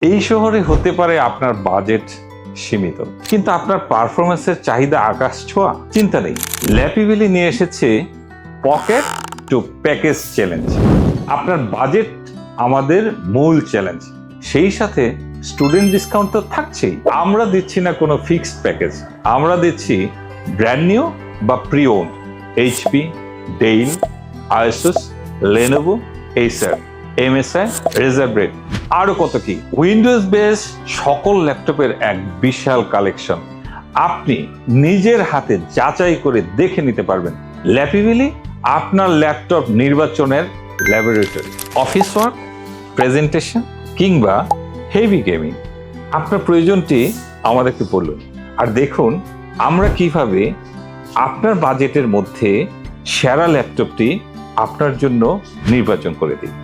এই শহরে হতে পারে আপনার বাজেট সীমিত, কিন্তু আপনার পারফরমেন্সের চাহিদা আকাশ ছোঁয়া। চিন্তা নেই, ল্যাপিভেলি নিয়ে এসেছে পকেট টু প্যাকেজ চ্যালেঞ্জ। আপনার বাজেট আমাদের মূল চ্যালেঞ্জ, সেই সাথে স্টুডেন্ট ডিসকাউন্ট তো থাকছেই। আমরা দিচ্ছি না কোনো ফিক্সড প্যাকেজ, আমরা দিচ্ছি ব্র্যান্ড নিউ বা pre on HP, Dail, আইসুস, Lenovo, এসার, এমএসআই, রেজার ব্রেড, আরো কত কি। উইন্ডোজ বেস সকল ল্যাপটপের এক বিশাল কালেকশন আপনি নিজের হাতে যাচাই করে দেখে নিতে পারবেন। ল্যাপিভেলি আপনার ল্যাপটপ নির্বাচনের ল্যাবরেটরি। অফিস ওয়ার্ক, প্রেজেন্টেশন কিংবা হেভি গেমিং, আপনার প্রয়োজনটি আমাদেরকে বলুন, আর দেখুন আমরা কিভাবে আপনার বাজেটের মধ্যে সেরা ল্যাপটপটি আপনার জন্য নির্বাচন করে দিই।